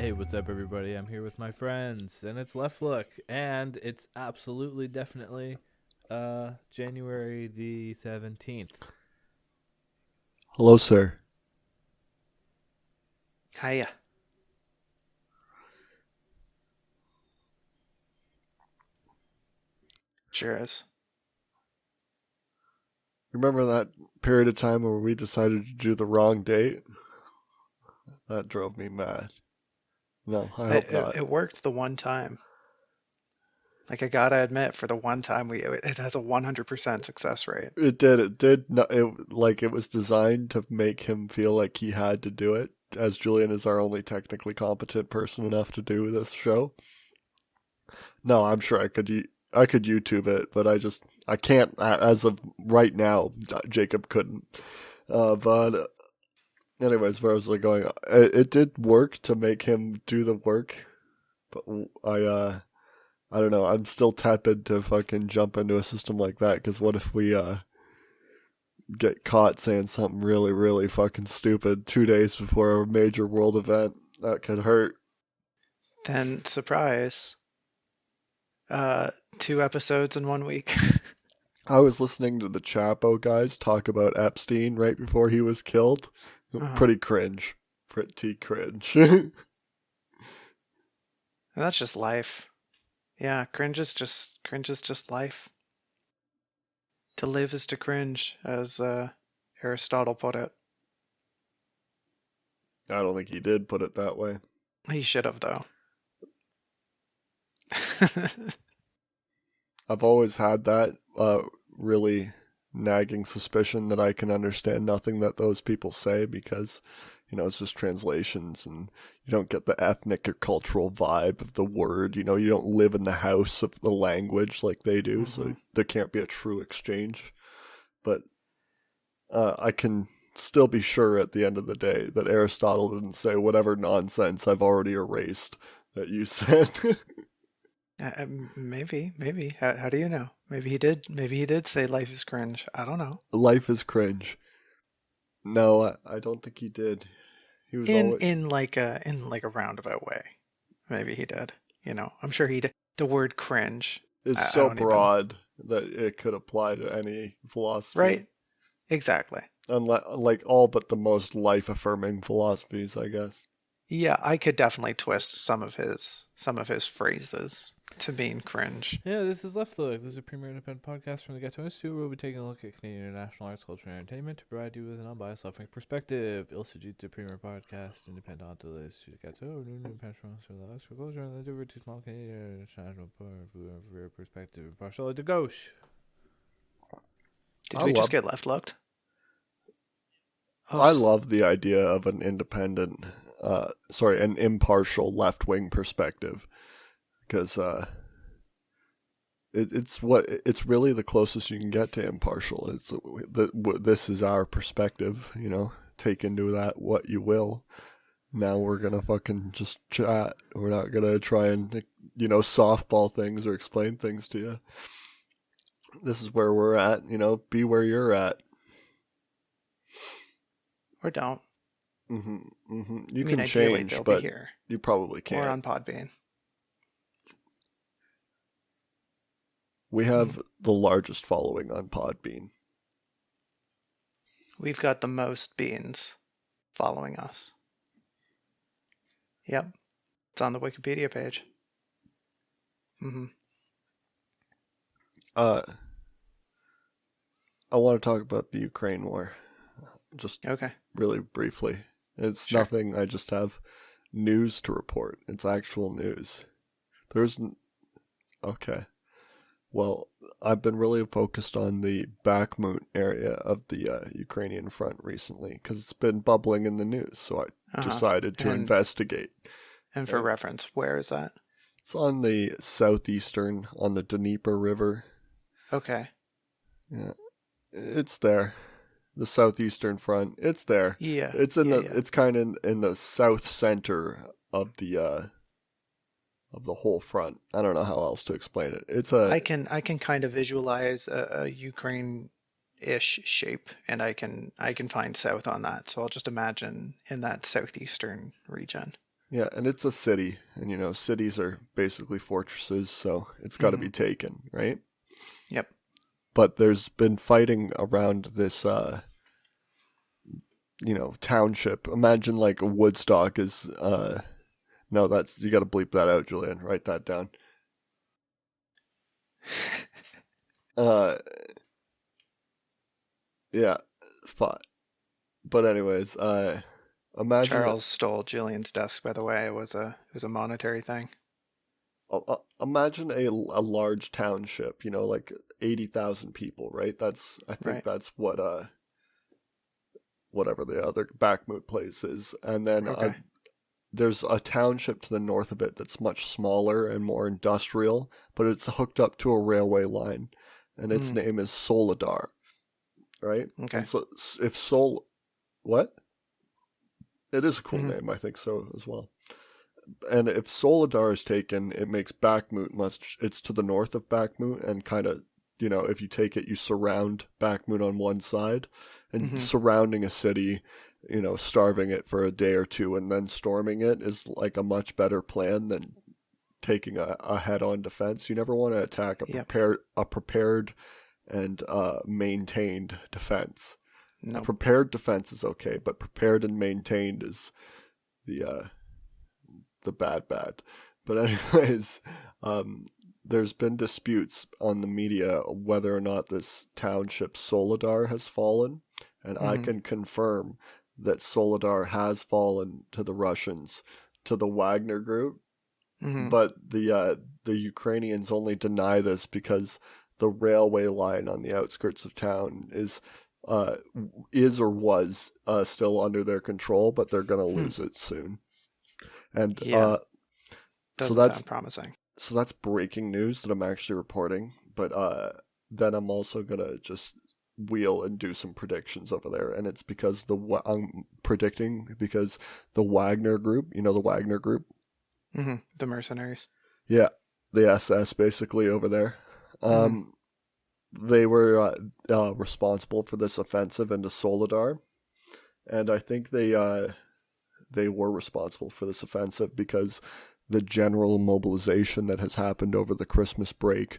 Hey, what's up, everybody? I'm here with my friends, and it's Left Look, and it's absolutely definitely January the 17th. Hello, sir. Hiya. Sure is. Remember that period of time where we decided to do the wrong date? That drove me mad. No, I It, hope it, not. it worked the one time. Like I gotta admit, for the one time it has a 100% success rate. It did. It did. Not, it was designed to make him feel like he had to do it, as Julian is our only technically competent person enough to do this show. No, I'm sure I could YouTube it, but I can't as of right now. Jacob couldn't. But anyways, where was I going? It did work to make him do the work, but I don't know. I'm still tepid to fucking jump into a system like that because what if we get caught saying something really, really fucking stupid 2 days before a major world event? That could hurt. Then surprise, uh, 2 episodes in 1 week. I was listening to the Chapo guys talk about Epstein right before he was killed. Uh-huh. Pretty cringe. Pretty cringe. And that's just life. Yeah, cringe is just life. To live is to cringe, as Aristotle put it. I don't think he did put it that way. He should have though. I've always had that really nagging suspicion that I can understand nothing that those people say because, it's just translations and you don't get the ethnic or cultural vibe of the word. You don't live in the house of the language like they do, hmm so there can't be a true exchange. But I can still be sure at the end of the day that Aristotle didn't say whatever nonsense I've already erased that you said. Maybe. How do you know? Maybe he did. Maybe he did say life is cringe. I don't know. Life is cringe. No, I don't think he did. He was In always. in like a roundabout way. Maybe he did. I'm sure he did. The word cringe. It's I so don't even. broad that it could apply to any philosophy. Right? Exactly. Unlike like all but the most life affirming philosophies, I guess. Yeah, I could definitely twist some of his phrases to mean cringe. Yeah, this is Left Look. This is a premier independent podcast from the Gateau Institute. We'll be taking a look at Canadian international arts, culture, and entertainment to provide you with an unbiased, left-wing perspective. Il s'agit de premier podcast indépendant de l'Institut du Gateau. Nous nous pencherons sur la culture et le divertissement canadien international pour une perspective impartial et de gauche. Did I we just love get left looked? I Oh, love the idea of an independent, an impartial left wing perspective because it's really the closest you can get to impartial. This is our perspective, Take into that what you will. Now we're gonna fucking just chat. We're not gonna try and softball things or explain things to you. This is where we're at. Be where you're at. or don't. You I mean, can ideally change, they'll be but here you probably or can't. on Podbean. We Mhm. have the largest following on Podbean. We've got the most beans following us. Yep, it's on the Wikipedia page. hmm Uh, I want to talk about the Ukraine war, just Okay, really briefly. It's sure. nothing. I just have news to report. It's actual news. There's okay. Well, I've been really focused on the Bakhmut area of the Ukrainian front recently because it's been bubbling in the news. So I Uh-huh. decided to And investigate. and for And reference, where is that? it's on the southeastern, on the Dnieper River. Okay. Yeah, it's there. The southeastern front. It's there. Yeah, It's in yeah, the. yeah. It's kind of in the south center of the whole front. I don't know how else to explain it. It's a. I can kind of visualize a Ukraine-ish shape, and I can find south on that. So I'll just imagine in that southeastern region. Yeah, and it's a city, and cities are basically fortresses, so it's got to be taken, right? Yep. But there's been fighting around this, township. Imagine like Woodstock is, no, you got to bleep that out, Julian. Write that down. Uh, yeah, fine. But anyways, imagine Charles stole Julian's desk, by the way. It was a monetary thing. imagine a large township, like 80,000 people, right? I think Right. that's what whatever the other Bakhmut place is, and then Okay. there's a township to the north of it that's much smaller and more industrial, but it's hooked up to a railway line, and its name is Soledar, right? Okay. And so if what? It is a cool name, I think so as well. And if Soledar is taken, it makes Bakhmut it's to the north of Bakhmut, and kind of, if you take it, you surround Bakhmut on one side, and surrounding a city, starving it for a day or two and then storming it is like a much better plan than taking a head-on defense. You never want to attack a prepared and maintained defense. No. A prepared defense is okay, but prepared and maintained is the bad. But anyways, there's been disputes on the media whether or not this township Soledar has fallen, and I can confirm that Soledar has fallen to the Russians, to the Wagner group. But the Ukrainians only deny this because the railway line on the outskirts of town is or was still under their control, but they're going to lose it soon. And doesn't sound promising. So that's breaking news that I'm actually reporting. But then I'm also gonna just wheel and do some predictions over there, and it's because I'm predicting because the Wagner group, the Wagner group, the mercenaries. Yeah, the SS basically over there. They were responsible for this offensive into Soledar, and I think they were responsible for this offensive because the general mobilization that has happened over the Christmas break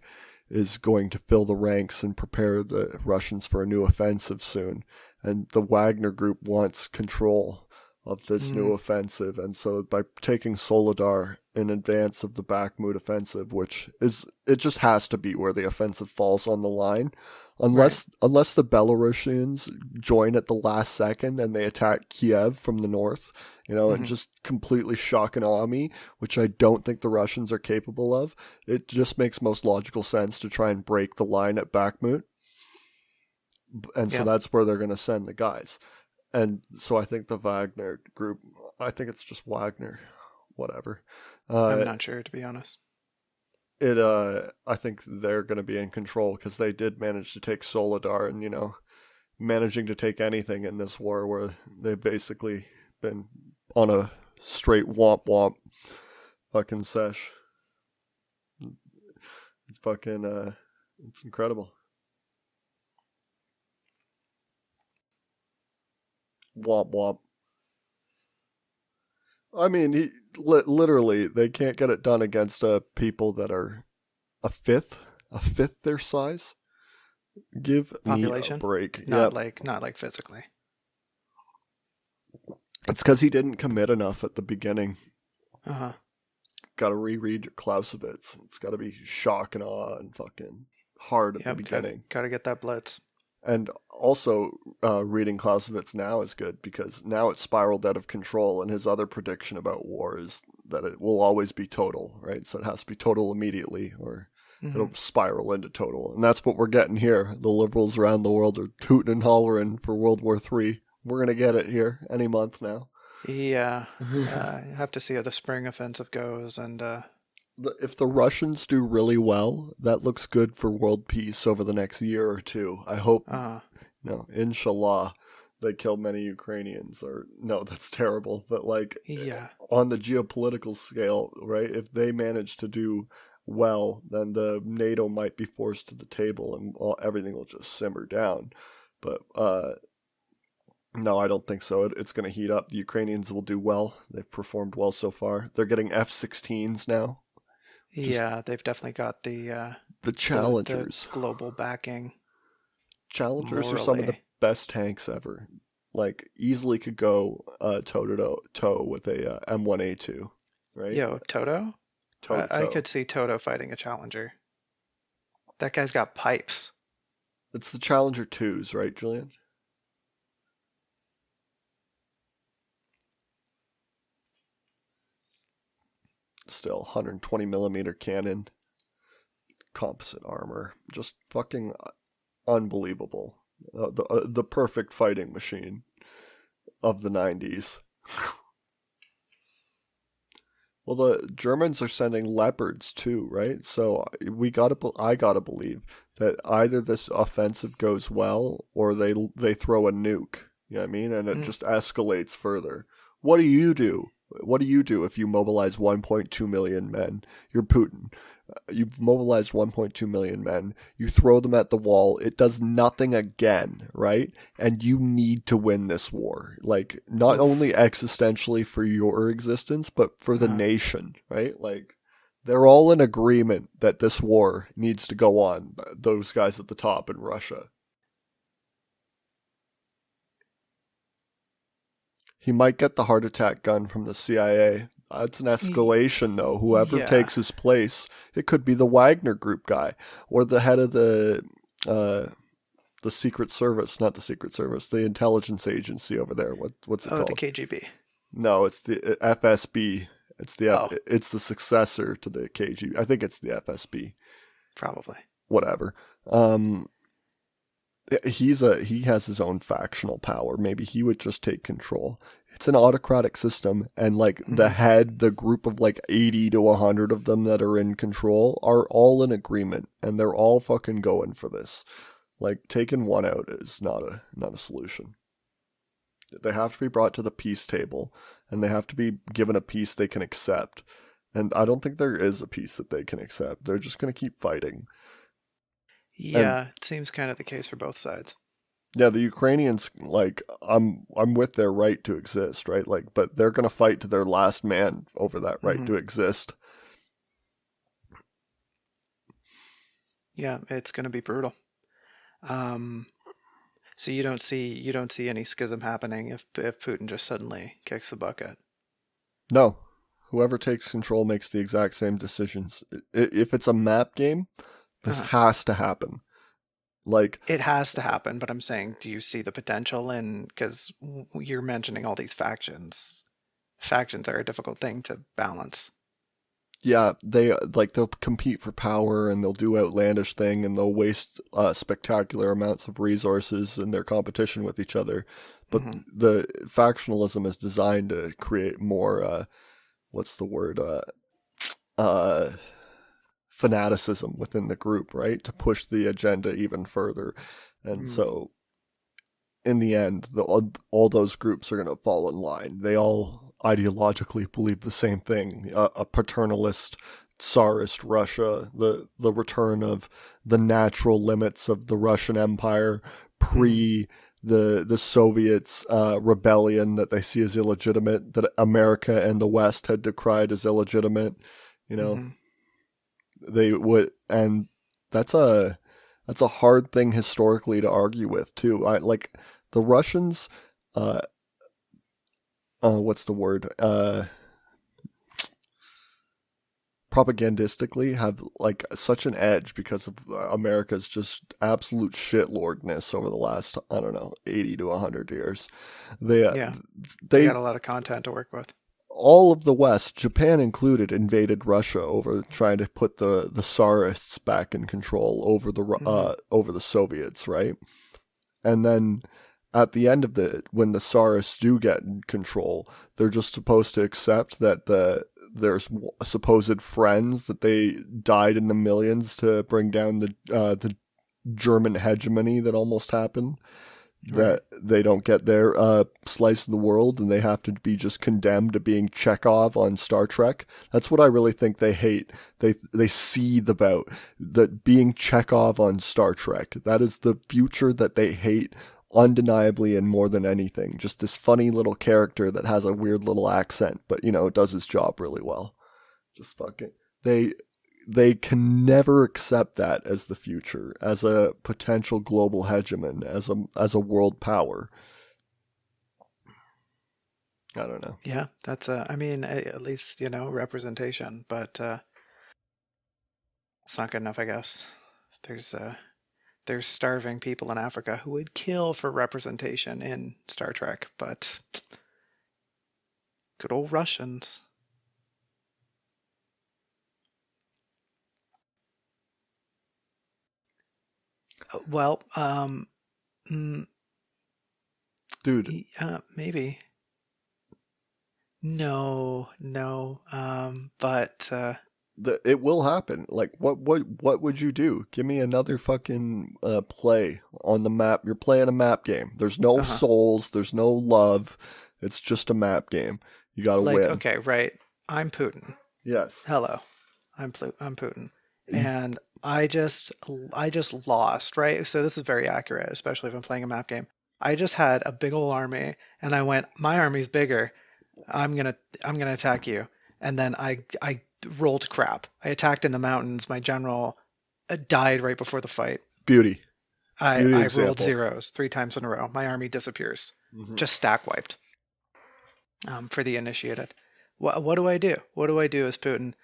is going to fill the ranks and prepare the Russians for a new offensive soon. And the Wagner group wants control of this new offensive. And so by taking Soledar in advance of the Bakhmut offensive, it just has to be where the offensive falls on the line. Unless the Belarusians join at the last second and they attack Kiev from the north, and just completely shock and awe me, which I don't think the Russians are capable of. It just makes most logical sense to try and break the line at Bakhmut. And so that's where they're going to send the guys. And so I think the Wagner group, I think it's just Wagner, whatever. I'm not sure, to be honest. I think they're going to be in control because they did manage to take Soledar, and, managing to take anything in this war where they've basically been on a straight womp fucking sesh. It's fucking, it's incredible. Womp. I mean, literally, they can't get it done against people that are a fifth their size. Give Population? me a break. Not like physically. It's because he didn't commit enough at the beginning. Got to reread your Clausewitz. It's got to be shock and awe and fucking hard at the beginning. Got to get that blitz. And also, reading Clausewitz now is good because now it's spiraled out of control, and his other prediction about war is that it will always be total, right? So it has to be total immediately, or it'll spiral into total. And that's what we're getting here. The liberals around the world are tooting and hollering for World War III. We're going to get it here any month now. Yeah. I have to see how the spring offensive goes, and if the Russians do really well, that looks good for world peace over the next year or two. I hope, inshallah, they kill many Ukrainians. Or no, that's terrible. But on the geopolitical scale, right? If they manage to do well, then the NATO might be forced to the table, and everything will just simmer down. But No, I don't think so. It's going to heat up. The Ukrainians will do well. They've performed well so far. They're getting F-16s now. Yeah, they've definitely got The the Challengers. global backing Challengers are some of the morally. best tanks ever. Like, easily could go toe to toe with a M1A2, right? Yo, Toto? Toe to I toe. could see Toto fighting a Challenger. That guy's got pipes. It's the Challenger 2s, right, Julian? Still, 120 millimeter cannon, composite armor, just fucking unbelievable. The perfect fighting machine of the 90s. Well, the Germans are sending Leopards too, right? So I gotta believe that either this offensive goes well or they throw a nuke. You know what I mean? And it Mm. just escalates further. What do you do? What do you do if you mobilize 1.2 million men? You're Putin. You've mobilized 1.2 million men. You throw them at the wall. It does nothing again, right? And you need to win this war. Like, not Oof. only existentially for your existence, but for the Uh-huh. nation, right? Like, they're all in agreement that this war needs to go on. Those guys at the top in Russia. He might get the heart attack gun from the CIA. That's an escalation, though. Whoever Yeah. takes his place, it could be the Wagner Group guy or the head of the Secret Service, not the Secret Service, the intelligence agency over there. What's it Oh, the called? KGB. No, it's the FSB. Oh, It's the successor to the KGB. I think it's the FSB. probably. Whatever. He has his own factional power. Maybe he would just take control. It's an autocratic system, and like the group of like 80 to 100 of them that are in control are all in agreement, and they're all fucking going for this. Like, taking one out is not a solution. They have to be brought to the peace table, and they have to be given a peace they can accept. And I don't think there is a peace that they can accept. They're just going to keep fighting. And Yeah, it seems kind of the case for both sides. yeah, the Ukrainians, like, I'm with their right to exist, right? Like, but they're gonna fight to their last man over that right Hmm. to exist. Yeah, it's going to be brutal. Um, so you don't see any schism happening if Putin just suddenly kicks the bucket. No, whoever takes control makes the exact same decisions. If it's a map game, this Uh, has to happen. Like, it has to happen, but I'm saying, do you see the potential in, because you're mentioning all these factions. Factions are a difficult thing to balance. yeah, they'll compete for power and they'll do outlandish thing and they'll waste spectacular amounts of resources in their competition with each other. But Hmm. the factionalism is designed to create more what's the word uh fanaticism within the group, right? To push the agenda even further. And Mm. so in the end, all those groups are going to fall in line. They all ideologically believe the same thing: a paternalist, Tsarist Russia, the return of the natural limits of the Russian Empire Hmm. pre the Soviets' rebellion that they see as illegitimate, that America and the West had decried as illegitimate. You know, Hmm. they would, and that's a that's a hard thing historically to argue with too. I like the Russians. Uh, what's the word? Propagandistically have like such an edge because of America's just absolute shitlordness over the last, I don't know, 80 to 100 years. They Yeah, they they got a lot of content to work with. all of the West, Japan included, invaded Russia over trying to put the Tsarists back in control Hmm. over the Soviets, right? And then at the end of when the Tsarists do get in control, they're just supposed to accept that there's supposed friends that they died in the millions to bring down the German hegemony that almost happened. Right. That they don't get their slice of the world and they have to be just condemned to being Chekhov on Star Trek. That's what I really think they hate. They seethe about that being Chekhov on Star Trek. That is the future that they hate undeniably and more than anything. Just this funny little character that has a weird little accent, but it does his job really well. Just fucking they can never accept that as the future, as a potential global hegemon, as a world power. I don't know. Yeah, that's I mean, at least, representation, but it's not good enough, I guess. There's there's starving people in Africa who would kill for representation in Star Trek, but good old Russians. Well, Dude, maybe. No, no. But it will happen. Like, what would you do? Give me another fucking play on the map. You're playing a map game. There's no souls. There's no love. It's just a map game. You gotta win. Okay, right. I'm Putin. Yes. Hello, I'm Putin, and I just lost. Right. So this is very accurate, especially if I'm playing a map game. I just had a big old army, and I went, my army's bigger. I'm gonna attack you, and then I rolled crap. I attacked in the mountains. My general died right before the fight. Beauty. I rolled zeros 3 times in a row. My army disappears. Just stack wiped. For the initiated. What do I do? What do I do as Putin?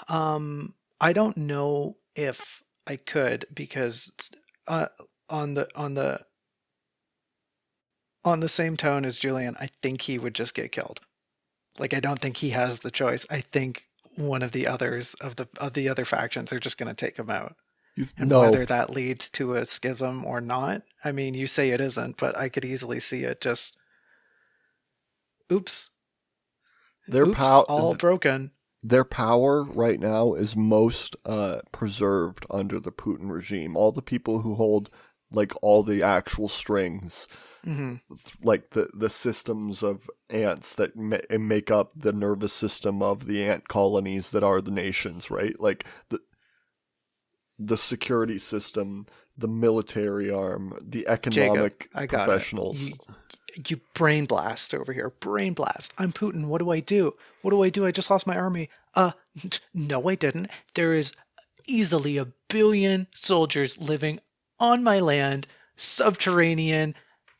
I don't know if I could, because on the same tone as Julian, I think he would just get killed. Like, I don't think he has the choice. I think one of the others of the other factions are just going to take him out. And whether that leads to a schism or not, I mean, you say it isn't, but I could easily see it just. Oops, all broken. Their power right now is most preserved under the Putin regime. All the people who hold like all the actual strings, like the systems of ants that make up the nervous system of the ant colonies that are the nations, right? Like the security system, the military arm, the economic professionals. You brain blast over here. Brain blast. I'm Putin. What do I do? What do I do? I just lost my army. No, I didn't. There is easily 1 billion soldiers living on my land, subterranean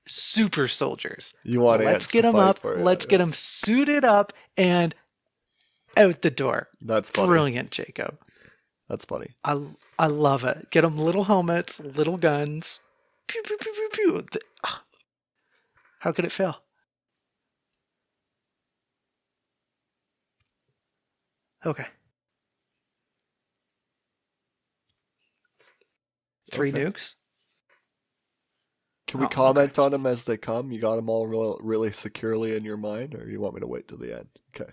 super soldiers. Let's get them up. Let's get them suited up and out the door. That's funny. Brilliant, Jacob. That's funny. I love it. Get them little helmets, little guns. Pew, pew, pew, pew, pew. How could it fail? Okay. 3 nukes? Can we comment on them as they come? You got them all really securely in your mind, or you want me to wait till the end? Okay.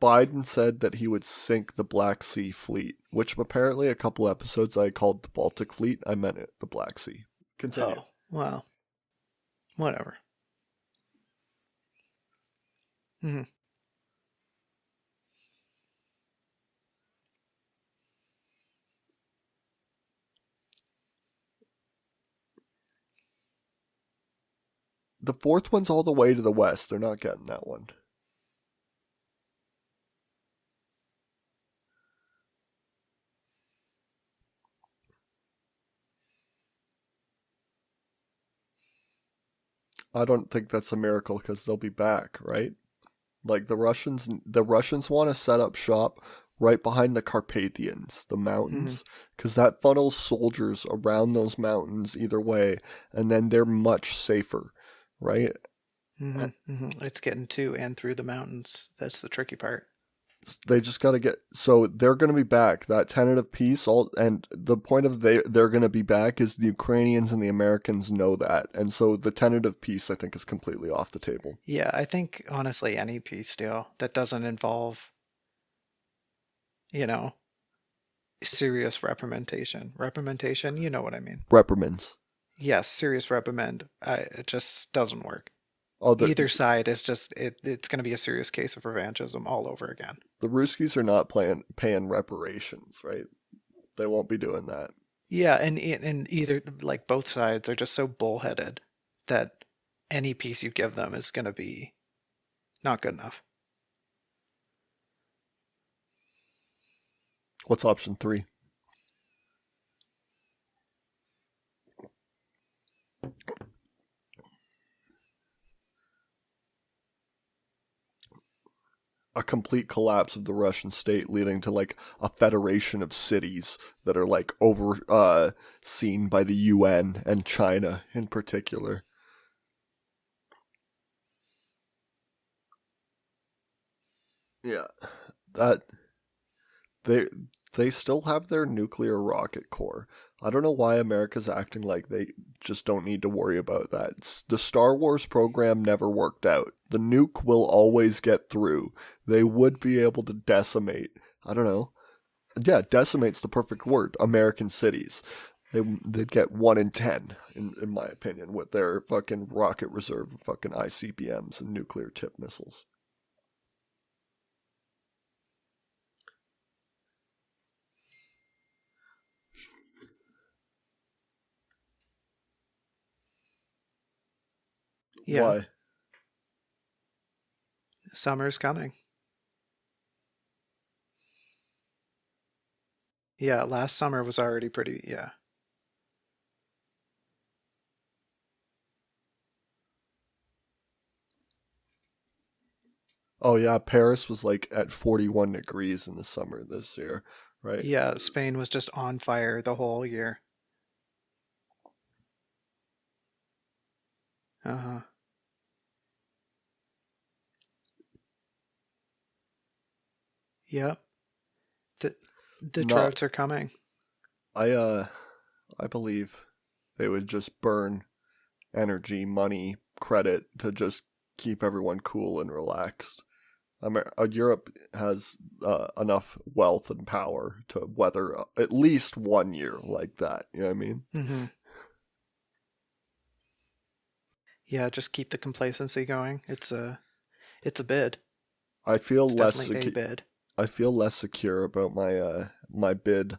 Biden said that he would sink the Black Sea Fleet, which apparently a couple episodes I called the Baltic Fleet. I meant it, the Black Sea. Continue. Oh, wow. Whatever. The 4th one's all the way to the west. They're not getting that one. I don't think that's a miracle because they'll be back, right? Like the Russians want to set up shop right behind the Carpathians, the mountains, because that funnels soldiers around those mountains either way, and then they're much safer, right? It's getting to and through the mountains. That's the tricky part. They just got to get, so they're going to be back. That tentative peace, and the point of they're going to be back is the Ukrainians and the Americans know that, and so the tentative peace I think is completely off the table. Yeah, I think honestly any peace deal that doesn't involve, serious reprimandation, you know what I mean. Reprimands. Yes, serious reprimand. It just doesn't work. Oh, Either side is just it's going to be a serious case of revanchism all over again. the Ruskies are not paying reparations, right? They won't be doing that. Yeah, and either like both sides are just so bullheaded that any piece you give them is going to be not good enough. What's option 3? A complete collapse of the Russian state, leading to like a federation of cities that are like seen by the UN and China in particular. Yeah, that they they still have their nuclear rocket core. I don't know why America's acting like they just don't need to worry about that. The Star Wars program never worked out. The nuke will always get through. They would be able to decimate. I don't know. Yeah, decimate's the perfect word. American cities. They'd get 1 in 10, in my opinion, with their fucking rocket reserve of fucking ICBMs and nuclear tip missiles. Yeah. Why? Summer's coming. Yeah, last summer was already pretty, yeah. Oh yeah, Paris was like at 41 degrees in the summer this year, right? Yeah, Spain was just on fire the whole year. Uh-huh. Yep. The the Not droughts are coming. I I believe they would just burn energy, money, credit to just keep everyone cool and relaxed. Europe has enough wealth and power to weather at least 1 year like that. You know what I mean? Mm-hmm. Yeah, just keep the complacency going. It's a bid. I feel It's less definitely a bid. I feel less secure about my bid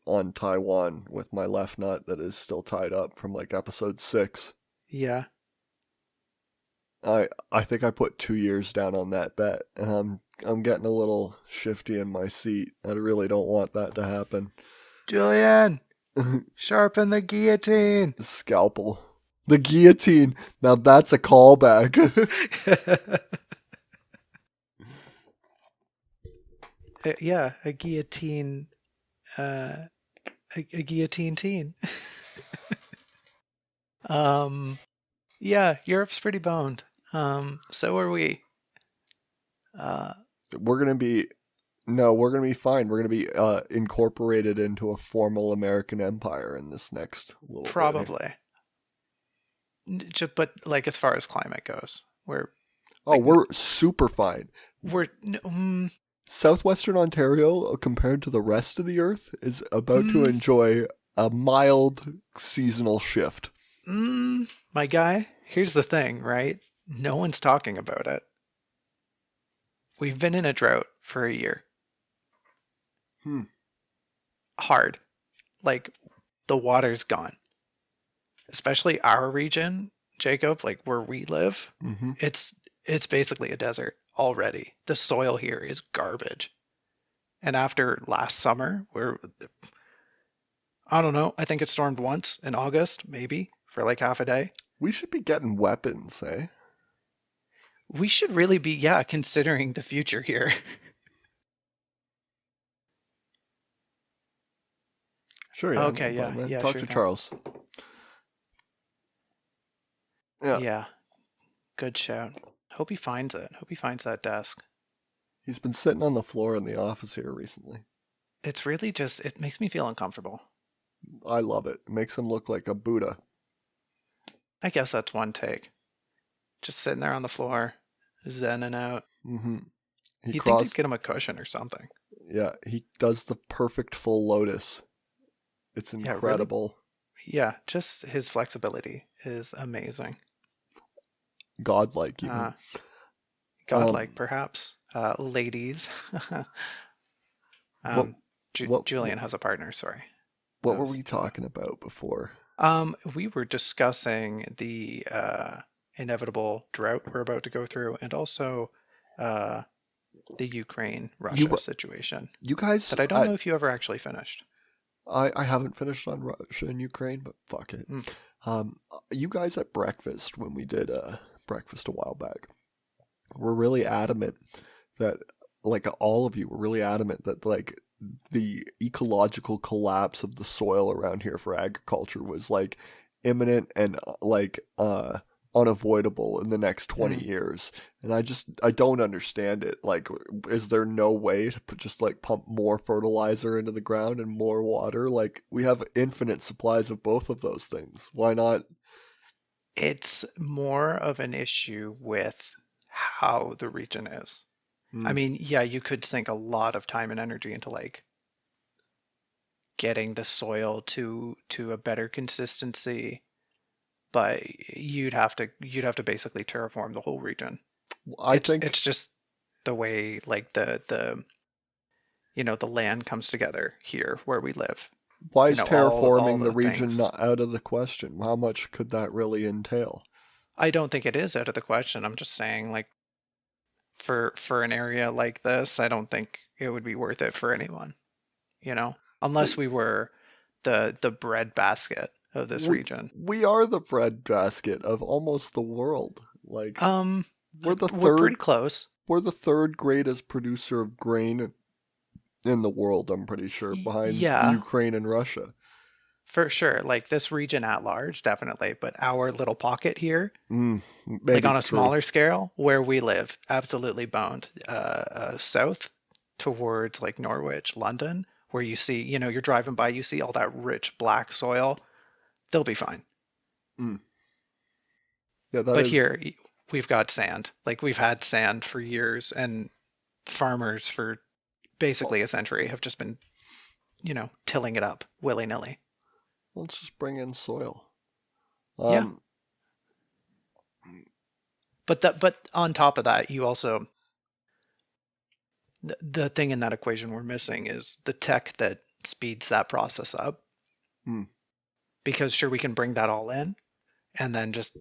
on Taiwan with my left nut that is still tied up from like episode 6. Yeah. I think I put 2 years down on that bet, and I'm getting a little shifty in my seat. I really don't want that to happen. Julian, sharpen the guillotine. Scalpel. The guillotine. Now that's a callback. Yeah, a guillotine. Uh, a guillotine teen. um, yeah, Europe's pretty boned. So are we. Uh, we're gonna be No, we're gonna be fine. We're gonna be incorporated into a formal American empire in this next little bit. probably. But like as far as climate goes, Oh, like we're super fine. we're Southwestern Ontario, compared to the rest of the Earth, is about to mm, enjoy a mild seasonal shift. my guy. Here's the thing, right? No one's talking about it. We've been in a drought for a year. Hard. Like the water's gone. Especially our region, Jacob, like where we live, Mm-hmm. it's basically a desert already. The soil here is garbage. And after last summer, where I don't know, I think it stormed once in August, maybe for like half a day. We should be getting weapons, eh? We should really be, yeah, considering the future here. Sure, yeah. Okay, No yeah, problem, man. yeah, Talk sure to thing. Charles. Yeah, Yeah, good shout. Hope he finds it. Hope he finds that desk. he's been sitting on the floor in the office here recently. It's really just, it makes me feel uncomfortable. I love it. It makes him look like a Buddha. I guess that's one take. Just sitting there on the floor, zenning out. Mm-hmm. You'd think they'd get him a cushion or something. Yeah, he does the perfect full lotus. It's Yeah, really. incredible. Yeah, just his flexibility is amazing. godlike even. Uh, godlike, perhaps. Ladies. What what Julian has a partner, sorry. what That were was- we talking about before? we were discussing the inevitable drought we're about to go through, and also the Ukraine-Russia You situation you guys, that I don't know if you ever actually finished. I haven't finished on Russia and Ukraine, but fuck it. Mm. You guys at breakfast when we did breakfast a while back were really adamant that, like, all of you were really adamant that, like, the ecological collapse of the soil around here for agriculture was, like, imminent and unavoidable in the next 20 Mm. years. And I don't understand it. Like, is there no way to just like pump more fertilizer into the ground and more water? Like, we have infinite supplies of both of those things. Why not? It's more of an issue with how the region is. I Mm. mean, yeah, you could sink a lot of time and energy into like getting the soil to a better consistency, but you'd have to basically terraform the whole region. I think It's just the way like the land comes together here where we live. why You is know, all terraforming the the region things. not out of the question? How much could that really entail? I don't think it is out of the question. I'm just saying like for an area like this, I don't think it would be worth it for anyone, unless we were the bread basket of this we, region. we are the breadbasket of almost the world. Like, Um, we're the we're pretty third close. we're the third greatest producer of grain in the world, I'm pretty sure, behind Yeah, Ukraine and Russia. for sure. Like this region at large, definitely. But our little pocket here, like Maybe on a true. smaller scale, where we live, absolutely boned. South towards like Norwich, London, where you see, you're driving by, you see all that rich black soil. They'll be fine. Mm. Yeah, that But is. here, we've got sand. Like we've had sand for years, and farmers for basically a century have just been, tilling it up willy nilly. Let's just bring in soil. Yeah. Um, But on top of that, you also the thing in that equation we're missing is the tech that speeds that process up. hmm. Because sure, we can bring that all in and then just,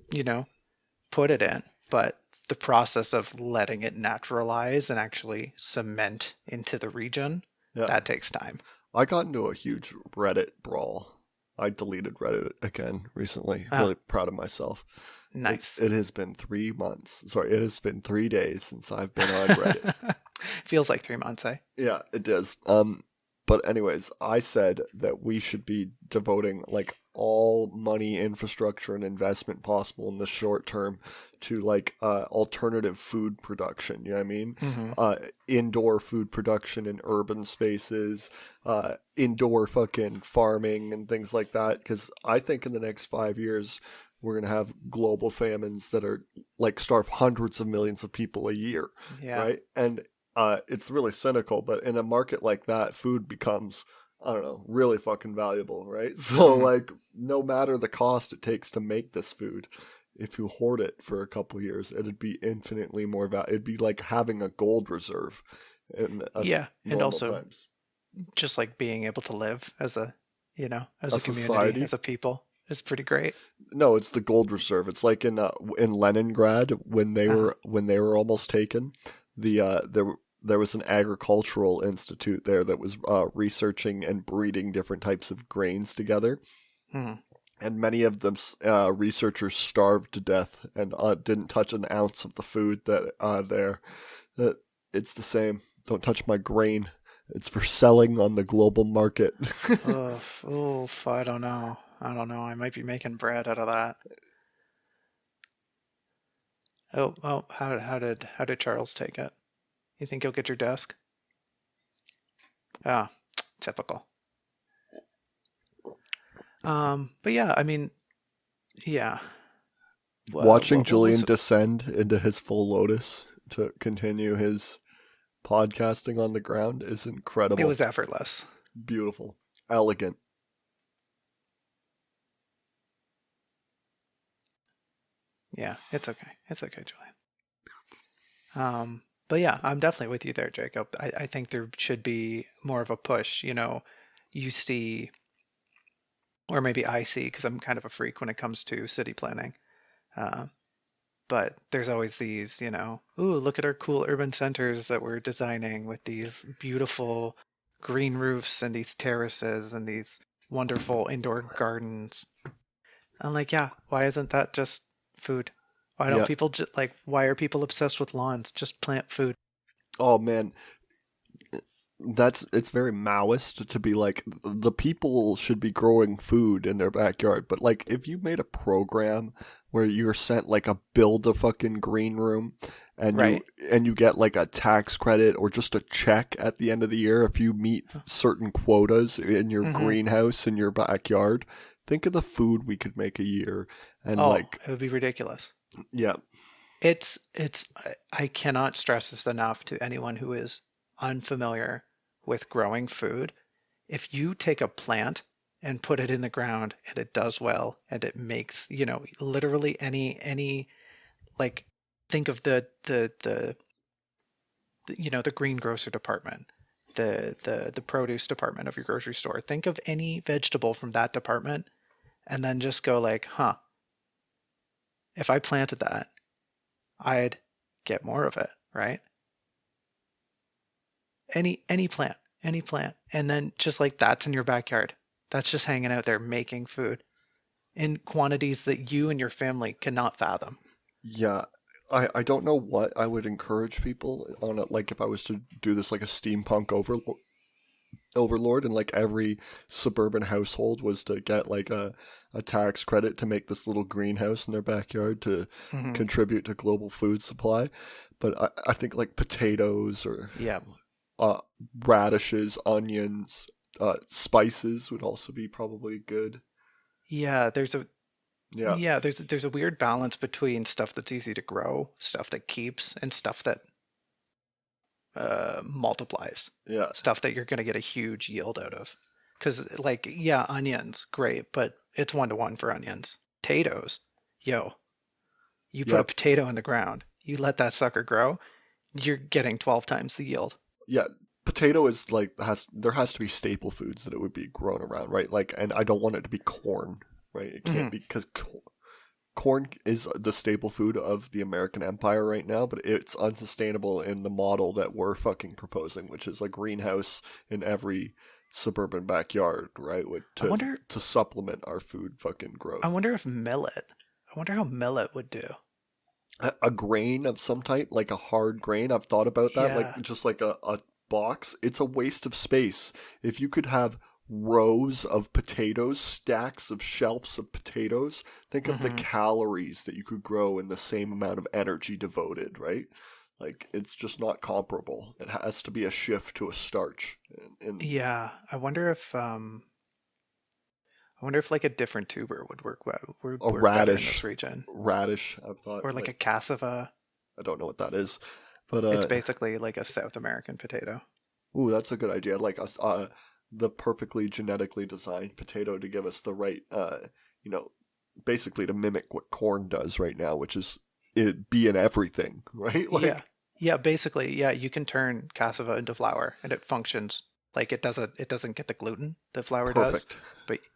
put it in, but the process of letting it naturalize and actually cement into the region, Yeah, that takes time. I got into a huge Reddit brawl. I deleted Reddit again recently. Ah, Really proud of myself. nice. It has been 3 months. Sorry, it has been 3 days since I've been on Reddit. Feels like 3 months, eh? Yeah, it does. But anyways, I said that we should be devoting like all money, infrastructure, and investment possible in the short term to like alternative food production. You know what I mean? Mm-hmm. Indoor food production in urban spaces, indoor fucking farming and things like that. Because I think in the next 5 years we're gonna have global famines that are like starve hundreds of millions of people a year, Yeah. right? And it's really cynical, but in a market like that, food becomes, I don't know, really fucking valuable, right? So, Mm-hmm. like, no matter the cost it takes to make this food, if you hoard it for a couple years, it'd be infinitely more valuable. It'd be like having a gold reserve in Yeah. And normal also times. just like being able to live as as A a community, society? as a people is pretty great. No, it's the gold reserve. It's like in Leningrad when they Uh-huh. were almost taken. There was an agricultural institute there that was researching and breeding different types of grains together, Hmm. and many of them researchers starved to death and didn't touch an ounce of the food that there. That it's the same. Don't touch my grain. It's for selling on the global market. Oof, oof, I don't know. I don't know. I might be making bread out of that. Oh, how did Charles take it? You think he'll get your desk? Ah, typical. But yeah, I mean, yeah. Watching What was Julian descend into his full lotus to continue his podcasting on the ground is it incredible. was effortless. Beautiful. Elegant. Yeah, it's okay. It's okay, Julian. But yeah, I'm definitely with you there, Jacob. I think there should be more of a push. You see, or maybe I see, because I'm kind of a freak when it comes to city planning. Uh, but there's always these, ooh, look at our cool urban centers that we're designing with these beautiful green roofs and these terraces and these wonderful indoor gardens. I'm like, yeah, why isn't that just food? Why don't Yeah. people just like, why are people obsessed with lawns? Just plant food. Oh man, it's very Maoist to be like the people should be growing food in their backyard, but like if you made a program where you're sent like a build a fucking green room and you Right. and you get like a tax credit or just a check at the end of the year if you meet certain quotas in your Mm-hmm. greenhouse in your backyard, think of the food we could make a year and Oh, like it would be ridiculous. yeah. I cannot stress this enough to anyone who is unfamiliar with growing food. If you take a plant and put it in the ground and it does well and it makes, literally any like think of the greengrocer department, the produce department of your grocery store. Think of any vegetable from that department and then just go like, huh, if I planted that, I'd get more of it, right? Any plant, any plant. And then just like that's in your backyard. That's just hanging out there making food in quantities that you and your family cannot fathom. Yeah, I don't know what I would encourage people on it. Like if I was to do this like a steampunk overlord, and like every suburban household was to get like a tax credit to make this little greenhouse in their backyard to Hmm. contribute to global food supply. But I think like potatoes or Yeah. uh, radishes, onions, spices would also be probably good. Yeah, there's a Yeah, yeah, there's a weird balance between stuff that's easy to grow, stuff that keeps, and stuff that multiplies, yeah, stuff that you're going to get a huge yield out of. Because, like, yeah, onions, great, but it's 1-to-1 for onions. Potatoes, yo, you put a yep. potato in the ground, you let that sucker grow, you're getting 12 times the yield. Yeah, potato is like has to be staple foods that it would be grown around, right? Like, and I don't want it to be corn, right? It can't Hmm. be because corn is the staple food of the American empire right now, but it's unsustainable in the model that we're fucking proposing, which is a greenhouse in every suburban backyard, right? I wonder, To supplement our food fucking I growth. wonder if millet. I wonder how millet would do. A grain of some type, like a hard grain. I've thought about that, like Yeah. just like a box. It's a waste of space. If you could have rows of potatoes, stacks of shelves of potatoes, think of the Hmm. calories that you could grow in the same amount of energy devoted, right? Like it's just not comparable. It has to be a shift to a starch. And Yeah. I wonder if like a different tuber would would a work better in this region, radish, I've thought, or like like a cassava. I don't know what that is. But It's basically like a South American potato. ooh, that's a good idea. Like us, the perfectly genetically designed potato to give us the right, you know, basically to mimic what corn does right now, which is it be in everything, right? Yeah. Like Yeah, basically, yeah, you can turn cassava into flour and it functions like it doesn't get the gluten that flour does, perfect.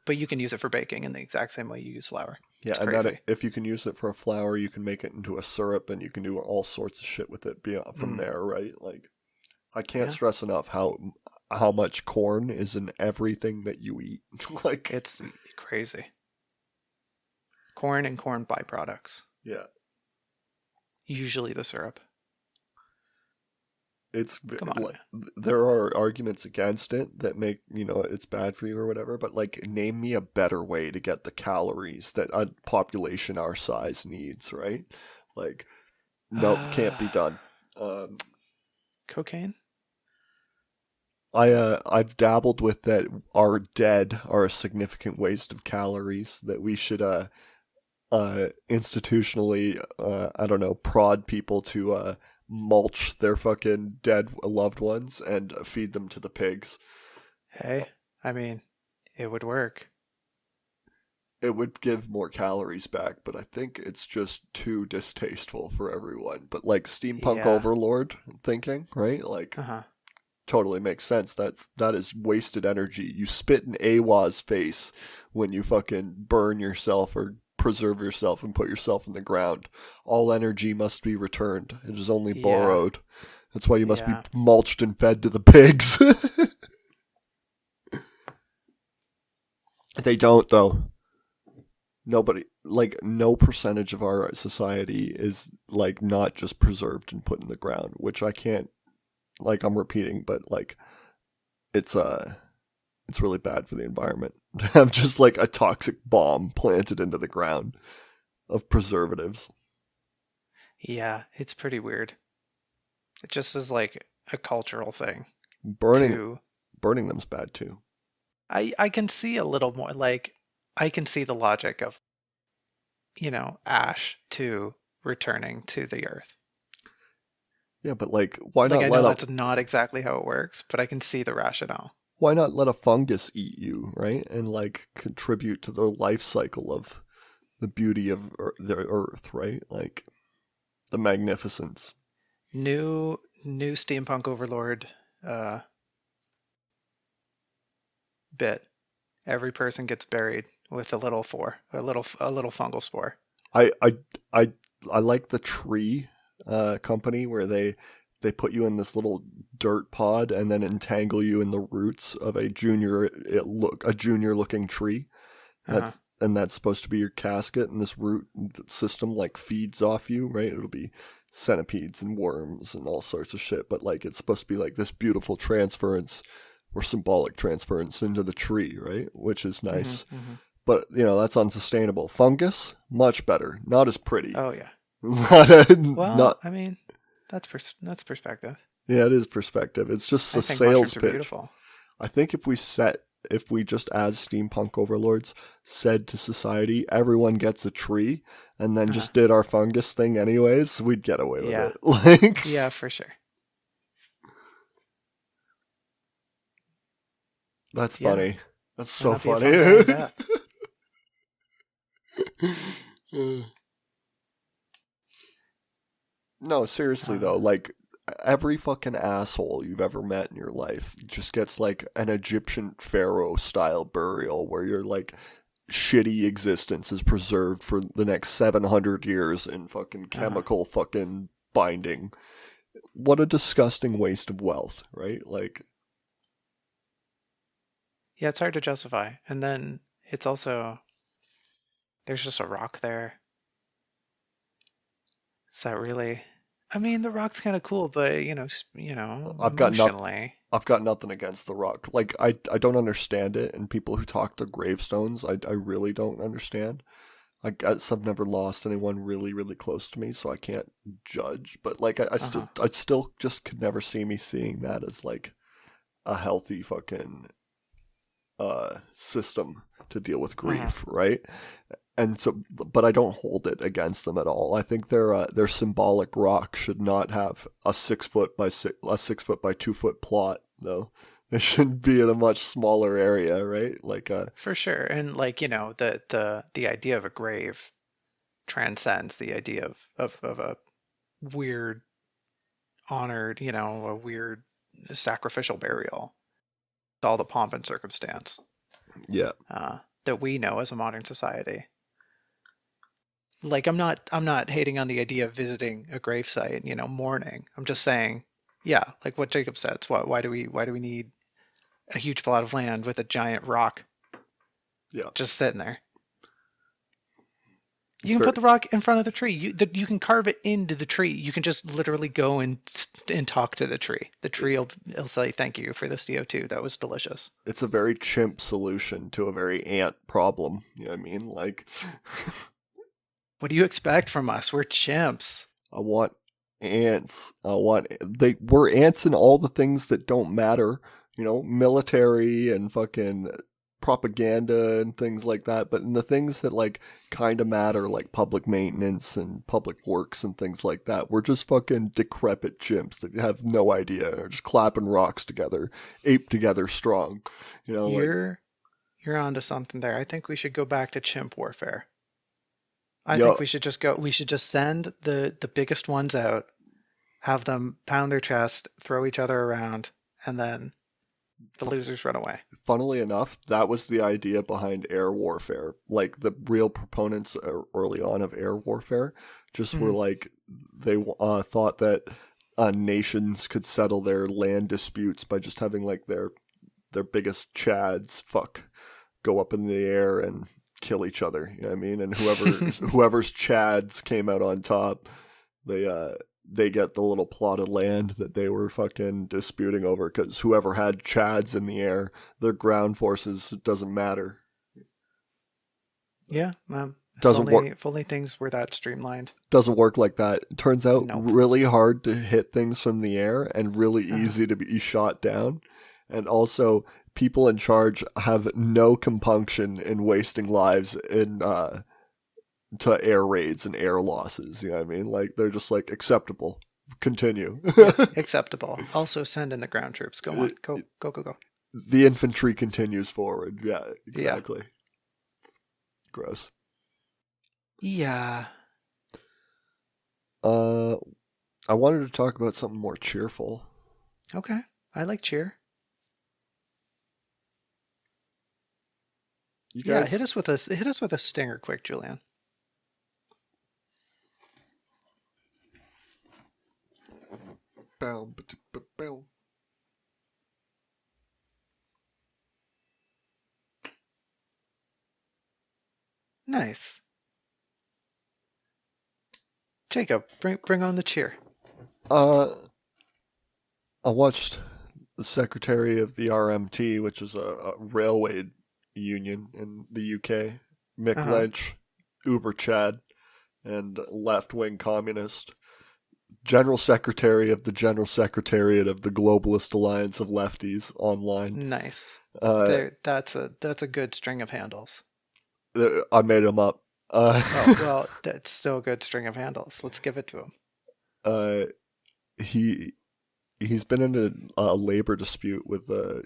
but you can use it for baking in the exact same way you use flour. Yeah, It's and then crazy. if you can use it for a flour, you can make it into a syrup, and you can do all sorts of shit with it beyond, from Mm, there, right? Like I can't yeah. stress enough how much corn is in everything that you eat. Like It's crazy. Corn and corn byproducts. yeah, Usually the syrup. it's Come on, man. there are arguments against it that make it's bad for you or whatever, but like name me a better way to get the calories that a population our size needs, right? Like nope, can't be Uh, done. um Cocaine? I've dabbled with that. Our dead are a significant waste of calories that we should institutionally, I don't know, prod people to mulch their fucking dead loved ones and feed them to the pigs. Hey, I mean, it would work. it would give more calories back, but I think it's just too distasteful for everyone. But like steampunk Yeah. overlord thinking, right? Like Uh-huh. totally makes sense. That is wasted energy. You spit in Awa's face when you fucking burn yourself or preserve yourself and put yourself in the ground. All energy must be returned. It is only Yeah. borrowed. That's why you must be Yeah. mulched and fed to the pigs. They don't though. Nobody, like, no percentage of our society is like not just preserved and put in the ground, which I can't, like, I'm repeating, but like it's it's really bad for the environment to have just like a toxic bomb planted into the ground of preservatives. Yeah, it's pretty weird. It just is like a cultural thing Burning to burning them's bad too. I can see a little more like I can see the logic of, ash to returning to the earth. Yeah, but like why Like not I let know a that's not exactly how it works, but I can see the rationale. why not let a fungus eat you, right? And like contribute to the life cycle of the beauty of the earth, right? Like the magnificence. New steampunk overlord uh bit. Every person gets buried with a little fungal spore. I I I I like the tree company where they put you in this little dirt pod and then entangle you in the roots of a junior looking tree. Uh-huh. That's supposed to be your casket, and this root system like feeds off you, right? It'll be centipedes and worms and all sorts of shit, but like it's supposed to be like this beautiful transference or symbolic transference into the tree, right? Which is Hmm. nice. Hmm. But unsustainable. Fungus, much better. Not as pretty. Oh yeah. Well, Not I mean, that's perspective. yeah, it is perspective. It's just I a think sales mushrooms are pitch. beautiful. I think if we just as steampunk overlords said to society, everyone gets a tree, and then Uh-huh. just did our fungus thing anyways, we'd get away with Yeah. it. Like Yeah, for sure. that's Yeah. funny. That's Might so not be a fun guy in funny. death. No, seriously though, Uh, like every fucking asshole you've ever met in your life just gets like an Egyptian pharaoh style burial where your like shitty existence is preserved for the next 700 years in fucking uh-huh. chemical fucking binding. What a disgusting waste of wealth, right? Like Yeah, it's hard to justify. And then it's also there's just a rock there. Is that really? I mean, the rock's kind of cool, but I've got not emotionally. I've got nothing against the rock. Like I don't understand it, and people who talk to gravestones, I really don't understand. I guess I've never lost anyone really, really close to me, so I can't judge. But like, Uh-huh. I still just could never see me seeing that as like a healthy fucking system to deal with Uh-huh. grief, right? And so, but I don't hold it against them at all. I think their symbolic rock should not have a 6 foot by 2 foot plot, though. It should be in a much smaller area, right? Like For sure. And like, the idea of a grave transcends the idea of a weird honored, a weird sacrificial burial. All the pomp and circumstance yeah, that we know as a modern society. Like I'm not hating on the idea of visiting a gravesite, mourning. I'm just saying, yeah, like what Jacob said. Why do we need a huge plot of land with a giant rock yeah. just sitting there? You It's can very put the rock in front of the tree. You can carve it into the tree. You can just literally go and talk to the tree. The tree will say thank you for the CO2. That was delicious. it's a very chimp solution to a very ant problem. You know what I mean? Like, What do you expect from us? We're chimps. I want ants. We're ants in all the things that don't matter. Military and fucking propaganda and things like that. But in the things that like kind of matter, like public maintenance and public works and things like that, we're just fucking decrepit chimps that have no idea. Are just clapping rocks together, ape together strong. Like You're You're onto something there. I think we should go back to chimp warfare. I Yo, think we should just go. We should just send the biggest ones out, have them pound their chest, throw each other around, and then the losers run away. funnily enough, that was the idea behind air warfare. Like the real proponents early on of air warfare just were Mhm. like they thought that nations could settle their land disputes by just having like their biggest chads go up in the air and kill each other. You know what I mean? And whoever's chads came out on top, they get the little plot of land that they were fucking disputing over, because whoever had chads in the air, their ground forces, it doesn't matter. Yeah. Doesn't work. If only things were that streamlined. Doesn't work like that. It turns out Nope. really hard to hit things from the air and really Uh-huh. easy to be shot down. And also, people in charge have no compunction in wasting lives in to air raids and air losses. You know what I mean? Like they're just like acceptable. Continue. Acceptable. Also, send in the ground troops. Go on. Go. Go. Go. Go. The infantry continues forward. Yeah, exactly. Gross. Yeah. I wanted to talk about something more cheerful. Okay. I like cheer. You Yeah. guys, Hit us with a stinger, quick, Julian. Bow, ba-da-ba-bow. Nice. Jacob, bring on the cheer. I watched the secretary of the RMT, which is a railway union in the UK, Mick Uh-huh. Lynch, Uber Chad, and left-wing communist, general secretary of the General Secretariat of the Globalist Alliance of Lefties online. Nice. Uh, That's a good string of handles. I made him up. Oh, well, that's still a good string of handles. Let's give it to him. He's been in a labor dispute with the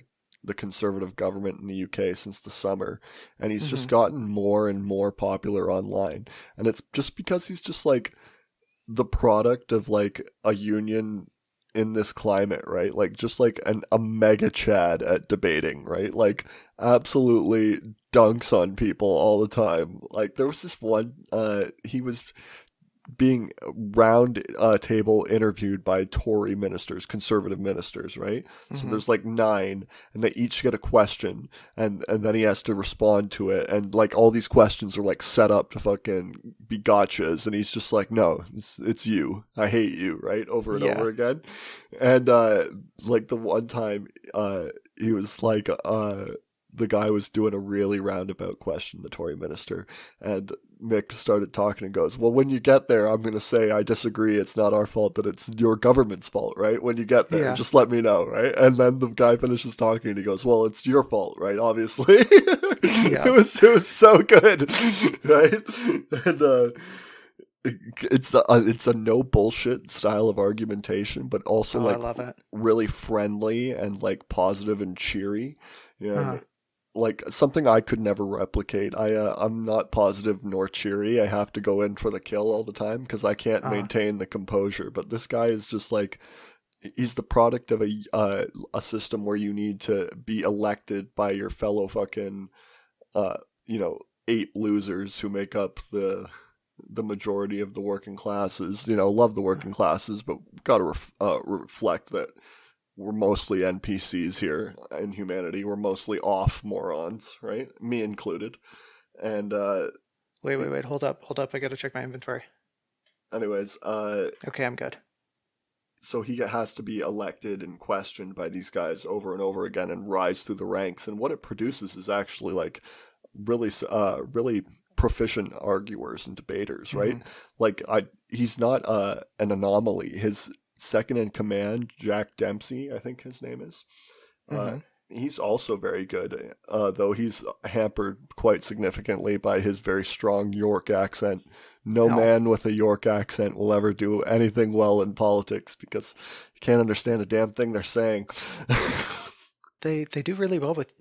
conservative government in the UK since the summer, and he's just gotten more and more popular online. And it's just because he's just like the product of like a union in this climate, right? Like just like a mega chad at debating, right? Like absolutely dunks on people all the time. Like there was this one, he was being round table interviewed by Tory ministers, conservative ministers, right? So there's like 9, and they each get a question, and then he has to respond to it, and like all these questions are like set up to fucking be gotchas, and he's just like, no, it's you, I hate you, right? Over and over again. And like the one time he was like the guy was doing a really roundabout question, the Tory minister, and Mick started talking and goes, well, when you get there, I'm going to say, I disagree. It's not our fault, that it's your government's fault, right? When you get there, just let me know, right? And then the guy finishes talking and he goes, well, it's your fault, right? Obviously. It was so good, right? And it's a no bullshit style of argumentation, but also like I love it. really friendly and like positive and cheery. Yeah. Like something I could never replicate. I'm not positive nor cheery. I have to go in for the kill all the time because I can't maintain the composure. But this guy is just like, he's the product of a system where you need to be elected by your fellow fucking 8 losers who make up the majority of the working classes. Love the working classes, but got to reflect that we're mostly NPCs here in humanity. We're mostly off morons, right? Me included. And wait, hold up. I gotta check my inventory. Anyways, okay, I'm good. So he has to be elected and questioned by these guys over and over again and rise through the ranks. And what it produces is actually like really proficient arguers and debaters, right? Like he's not an anomaly. His second in command, Jack Dempsey, I think his name is. He's also very good, though he's hampered quite significantly by his very strong York accent. No man with a York accent will ever do anything well in politics because you can't understand a damn thing they're saying. They do really well with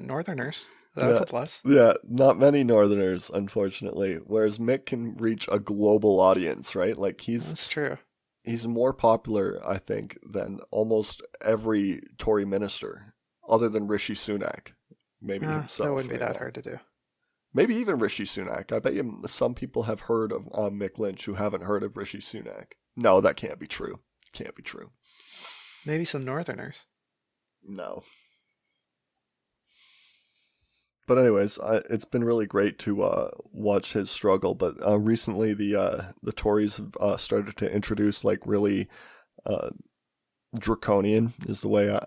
Northerners. That's a plus. Yeah, not many Northerners, unfortunately. Whereas Mick can reach a global audience, right? Like That's true. he's more popular, I think, than almost every Tory minister, other than Rishi Sunak, maybe That himself. wouldn't be that hard to do. Maybe even Rishi Sunak. I bet you some people have heard of Mick Lynch who haven't heard of Rishi Sunak. No, that can't be true. Can't be true. Maybe some Northerners. No. But anyways, it's been really great to watch his struggle. But recently, the Tories have started to introduce like really draconian is the way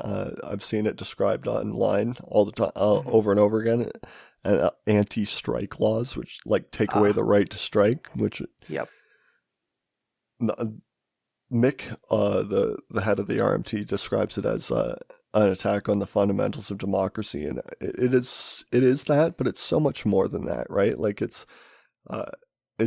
I've seen it described online all the time, over and over again, and anti-strike laws, which like take away the right to strike. Which Yep. Mick, the head of the RMT, describes it as an attack on the fundamentals of democracy, and it is that, but it's so much more than that, right? Like it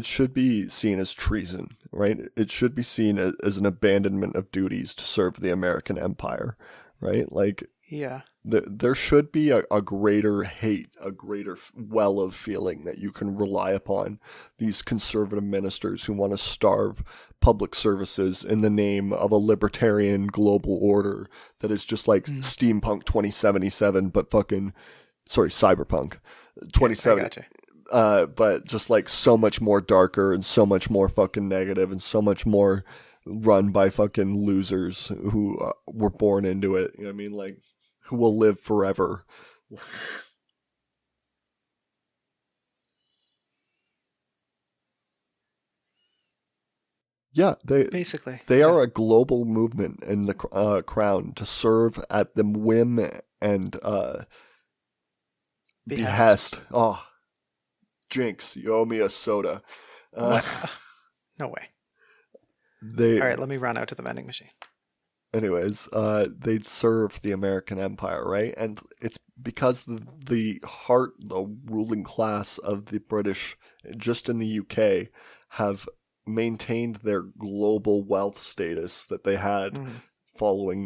should be seen as treason, right? It should be seen as an abandonment of duties to serve the American empire, right? Like Yeah. there should be a greater hate, a greater well of feeling that you can rely upon these conservative ministers who want to starve public services in the name of a libertarian global order that is just like Steampunk 2077, but Cyberpunk 2070. But just like so much more darker and so much more fucking negative and so much more run by fucking losers who were born into it. You know what I mean? Like, who will live forever. Yeah, they are a global movement in the crown to serve at the whim and behest. Oh, Jinx, you owe me a soda. What? No way. All right, let me run out to the vending machine. Anyways, they'd serve the American empire, right? And it's because the ruling class of the British, just in the UK, have maintained their global wealth status that they had following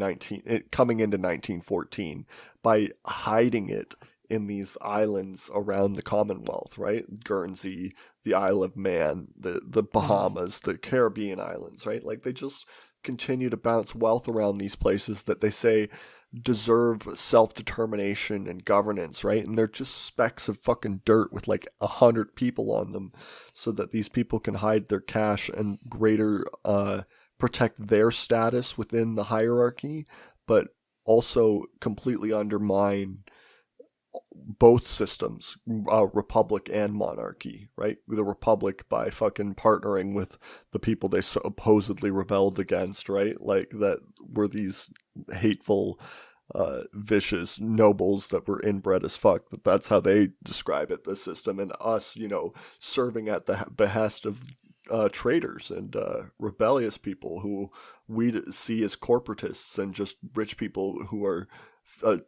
coming into 1914 by hiding it in these islands around the Commonwealth, right? Guernsey, the Isle of Man, the Bahamas, the Caribbean islands, right? Like they just continue to bounce wealth around these places that they say deserve self-determination and governance, right? And they're just specks of fucking dirt with like 100 people on them so that these people can hide their cash and greater protect their status within the hierarchy, but also completely undermine both systems, republic and monarchy, right? The republic by fucking partnering with the people they supposedly rebelled against, right? Like that were these hateful, vicious nobles that were inbred as fuck. That's how they describe it, the system. And us, serving at the behest of traitors and rebellious people who we see as corporatists and just rich people who are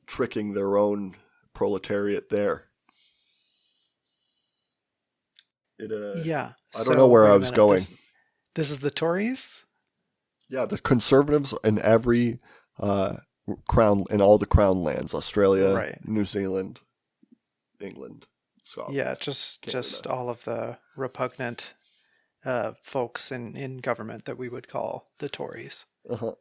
tricking their own proletariat there. Yeah. I don't know where I was going. This is the Tories? Yeah, the Conservatives in every crown, in all the crown lands, Australia, right. New Zealand, England, Scotland. Yeah, just all of the repugnant folks in government that we would call the Tories. Uh-huh.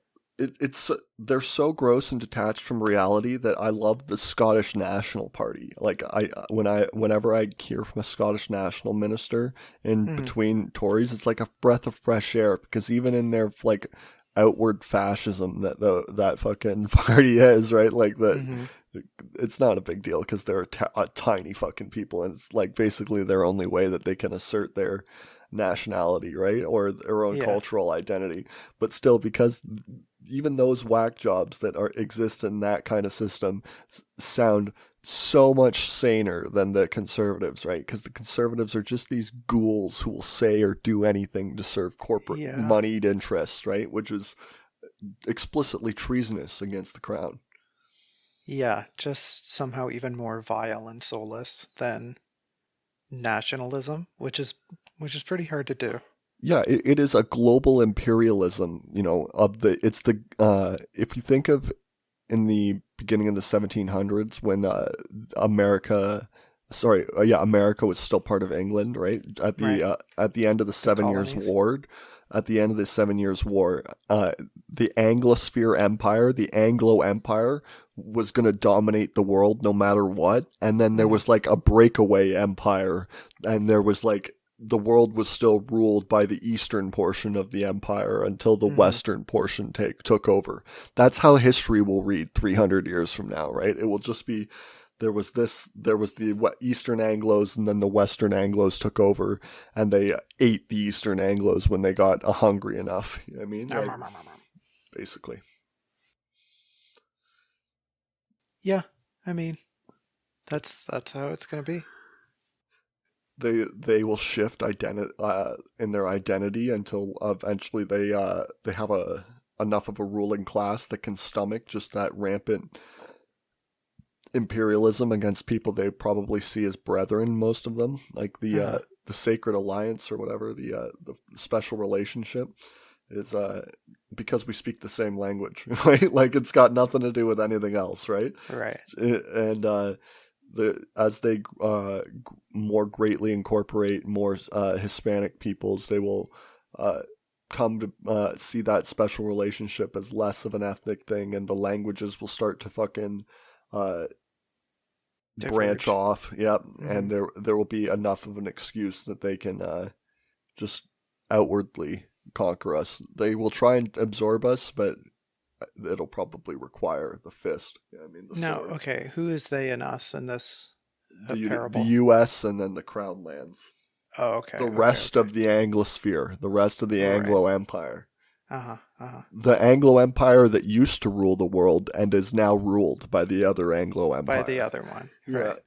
They're so gross and detached from reality that I love the Scottish National Party. Like whenever I hear from a Scottish National minister in between Tories, it's like a breath of fresh air, because even in their like outward fascism that fucking party is, right? Like that, it's not a big deal because they're a tiny fucking people, and it's like basically their only way that they can assert their nationality, right, or their own cultural identity. But still, because even those whack jobs that exist in that kind of system sound so much saner than the Conservatives, right? Because the Conservatives are just these ghouls who will say or do anything to serve corporate moneyed interests, right? Which is explicitly treasonous against the crown. Yeah, just somehow even more vile and soulless than nationalism, which is pretty hard to do. Yeah, it is a global imperialism, if you think of in the beginning of the 1700s when America America was still part of England, right? Right. At the end of the The 7 Years' colonies. War, the Anglosphere Empire, the Anglo Empire, was going to dominate the world no matter what. And then there Hmm. was like a breakaway empire, and there was like the world was still ruled by the eastern portion of the empire until the Hmm. western portion took over. That's how history will read 300 years from now, right? It will just be there was the Eastern Anglos, and then the Western Anglos took over, and they ate the Eastern Anglos when they got hungry enough. You know what I mean? Like, basically. Yeah, I mean, that's how it's gonna be. They will shift in their identity until eventually they have enough of a ruling class that can stomach just that rampant imperialism against people they probably see as brethren. Most of them, like Uh-huh. the Sacred Alliance or whatever, the special relationship is because we speak the same language, right? Like it's got nothing to do with anything else, right? Right. And as they more greatly incorporate more Hispanic peoples, they will come to see that special relationship as less of an ethnic thing, and the languages will start to fucking uh, branch Diverge. off. Yep, Hmm. and there will be enough of an excuse that they can just outwardly conquer us. They will try and absorb us, but it'll probably require the fist. Yeah, I mean the Now, sword. okay, who is they and us in this The parable? U.S. and then the Crown Lands. Oh, The okay, okay, rest okay. of the Anglosphere, the rest of the Right. Anglo Empire. Uh-huh. Uh-huh. The Anglo Empire that used to rule the world and is now ruled by the other Anglo By the Empire. other one. Yeah. Right.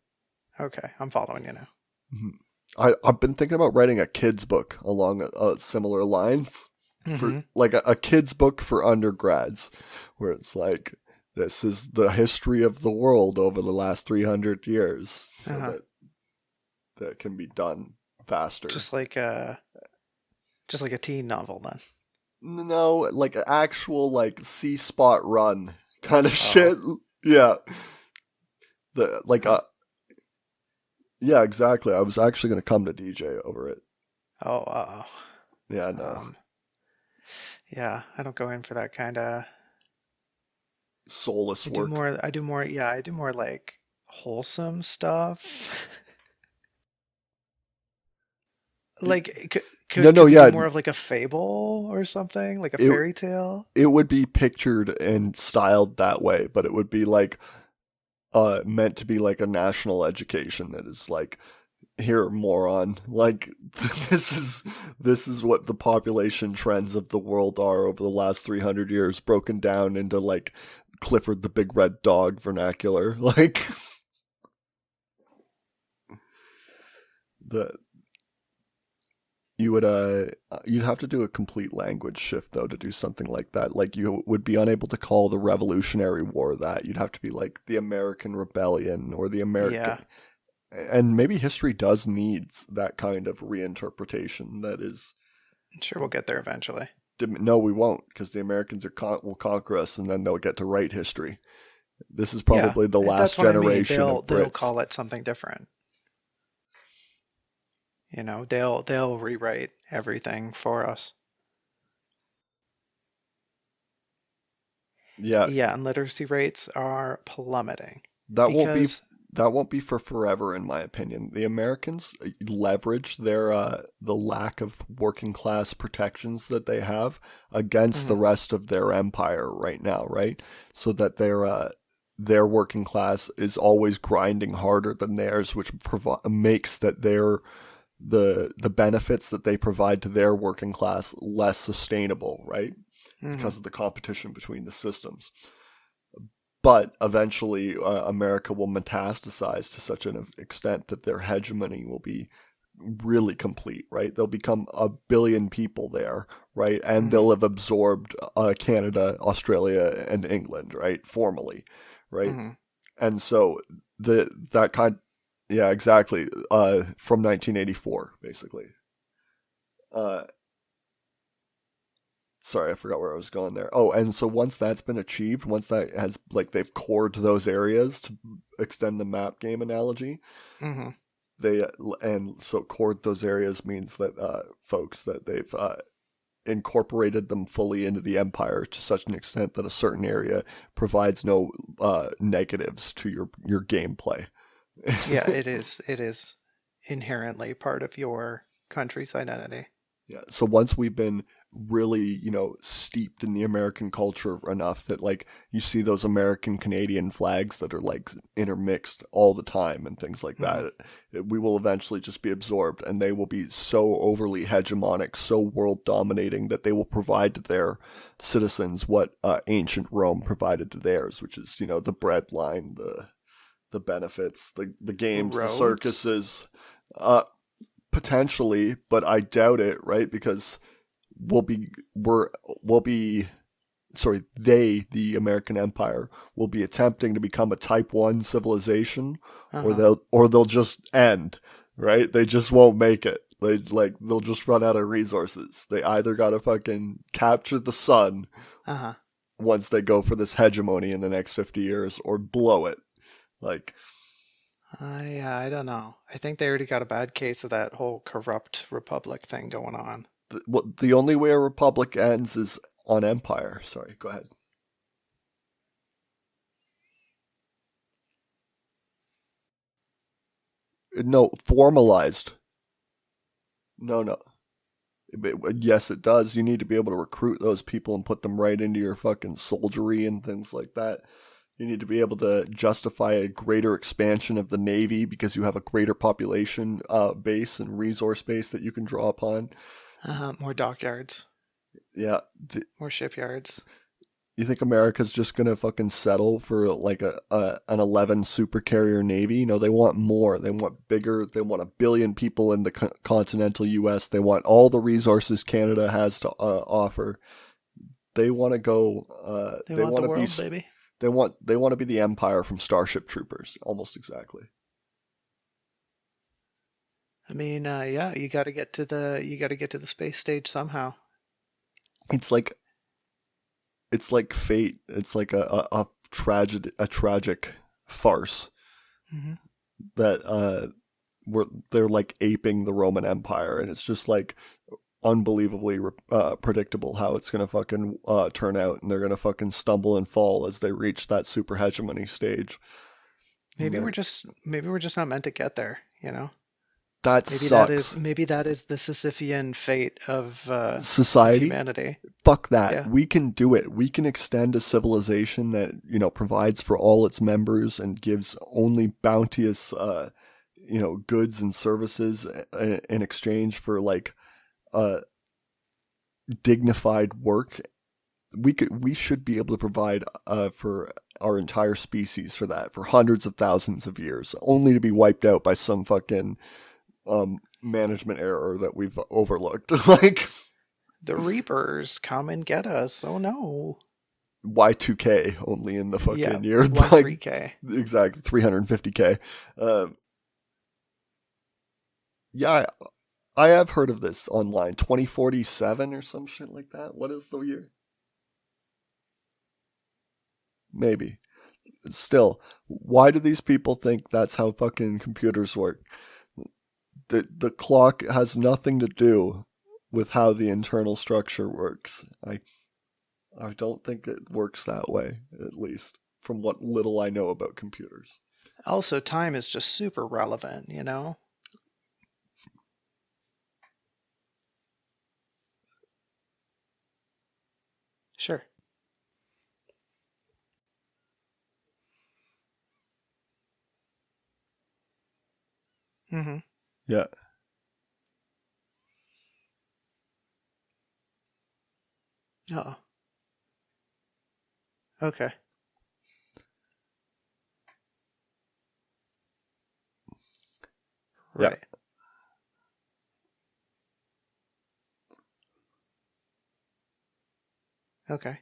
Okay, I'm following you now. Mhm. I've been thinking about writing a kid's book along similar lines for Mm-hmm. like a kid's book for undergrads, where it's like, this is the history of the world over the last 300 years, so Uh-huh. that can be done faster. Just like a teen novel then. No, like an actual like C spot run kind of Oh. shit. Yeah. The like Huh. yeah, exactly. I was actually gonna come to DJ over it. Oh, uh-oh. Yeah, no. Um, yeah, I don't go in for that kind of. Soulless work. I do more like wholesome stuff. Like, No, could we do yeah. more of like a fable or something, like a It fairy tale? it would be pictured and styled that way, but it would be like meant to be like a national education that is like, here, moron, like this is what the population trends of the world are over the last 300 years, broken down into like Clifford the Big Red Dog vernacular. Like the you would you'd have to do a complete language shift though to do something like that. Like you would be unable to call the Revolutionary War that. You'd have to be like the American Rebellion or the American, Yeah, and maybe history does needs that kind of reinterpretation that is. I'm sure we'll get there eventually. No, we won't, because the Americans will conquer us, and then they'll get to write history. This is Yeah, probably the that's last what I mean. generation of They'll Brits. call it something different. You know, they'll rewrite everything for us. Yeah, Yeah, and literacy rates are plummeting that won't be because for forever, in my opinion. The Americans leverage their the lack of working class protections that they have against the mhm, rest of their empire right now, right? So that their working class is always grinding harder than theirs, which makes that the benefits that they provide to their working class less sustainable, right? mhm, Because of the competition between the systems. But eventually, America will metastasize to such an extent that their hegemony will be really complete, right? They'll become a billion people there, right? And mhm, they'll have absorbed Canada, Australia, and England, right? Formally, right? mhm. And so that kind, yeah, exactly. From 1984, basically. Uh, sorry, I forgot where I was going there. Oh, and so once that's been achieved, once that has, like, they've cored those areas, to extend the map game analogy, Mm-hmm. they, and so cored those areas means that, folks, that they've, incorporated them fully into the empire to such an extent that a certain area provides no, negatives to your gameplay. Yeah, it is. It is inherently part of your country's identity. Yeah. So once we've been really, steeped in the American culture enough that, like, you see those American Canadian flags that are, like, intermixed all the time and things like Mm-hmm. that, we will eventually just be absorbed, and they will be so overly hegemonic, so world dominating, that they will provide to their citizens what, ancient Rome provided to theirs, which is, the bread line, the benefits, the games, the Roads? circuses. Potentially, but I doubt it, right? Because we'll be sorry, they, the American Empire, will be attempting to become a type 1 civilization, or Uh-huh. they'll just end, right? They just won't make it. They'll just run out of resources. They either gotta fucking capture the sun Uh-huh. once they go for this hegemony in the next 50 years, or blow it. Like, I don't know. I think they already got a bad case of that whole corrupt republic thing going on. the only way a republic ends is on empire. Sorry, go ahead. No, formalized. No, no. Yes, it does. You need to be able to recruit those people and put them right into your fucking soldiery and things like that. You need to be able to justify a greater expansion of the Navy because you have a greater population, base and resource base that you can draw upon. More dockyards, Yeah. more shipyards. You think America's just gonna fucking settle for, like, an 11 supercarrier navy? No, they want more. They want bigger. They want 1 billion people in the continental U.S. They want all the resources Canada has to, offer. They want to go. They They want want the to be. world, baby. They want to be the Empire from Starship Troopers, almost exactly. I mean, yeah, you got to get to the space stage somehow. It's like fate. It's like a tragic farce Hmm. that, where they're, like, aping the Roman Empire, and it's just, like, unbelievably, predictable how it's gonna fucking, turn out, and they're gonna fucking stumble and fall as they reach that super hegemony stage. And Maybe we're just not meant to get there, you know? that Maybe that is sucks. maybe that is the Sisyphean fate of Society, humanity. fuck that. Yeah. We can do it. We can extend a civilization that, provides for all its members and gives only bounteous, goods and services, in exchange for, like, uh dignified work. We should be able to provide, for our entire species, for that, for hundreds of thousands of years, only to be wiped out by some fucking, management error that we've overlooked. Like, The Reapers come and get us. Oh no. Y2K only in the Yeah, fucking year, like, 13K. exactly 350K. Yeah, I have heard of this online. 2047 or some shit like that. What is the year? Maybe. Still, why do these people think that's how fucking computers work? The clock has nothing to do with how the internal structure works. I don't think it works that way, at least from what little I know about computers. Also, time is just super relevant, you know? Sure. Mm-hmm. Yeah, Oh, okay. yeah, Right. Okay.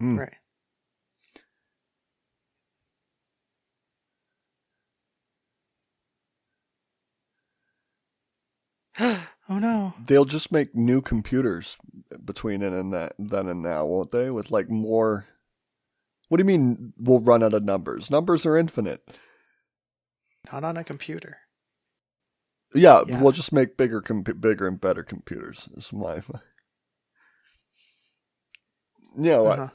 mm, Right. Oh no. They'll just make new computers between then and now, won't they? With like more. What do you mean we'll run out of numbers? Numbers are infinite. Not on a computer. Yeah, Yeah. we'll just make bigger and better computers. Is my. Yeah, Uh-huh.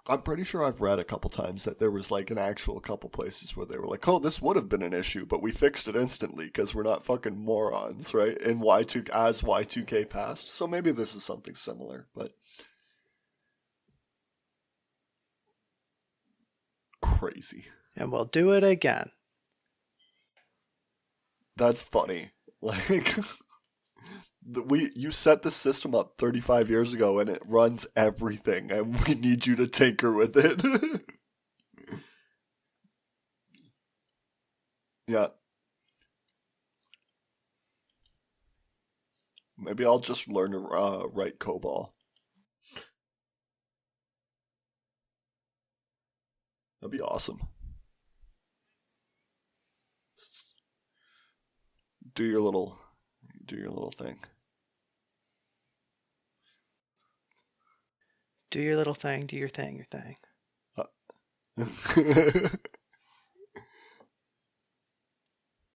I'm pretty sure I've read a couple times that there was like an actual couple places where they were like, "Oh, this would have been an issue, but we fixed it instantly because we're not fucking morons, right?" In Y2K passed, so maybe this is something similar, but crazy. And we'll do it again. That's funny. Like you set the system up 35 years ago and it runs everything, and we need you to tinker with it. Yeah. Maybe I'll just learn to write COBOL. That'd be awesome. Do your little thing. Do your little thing. Do your thing. Your thing.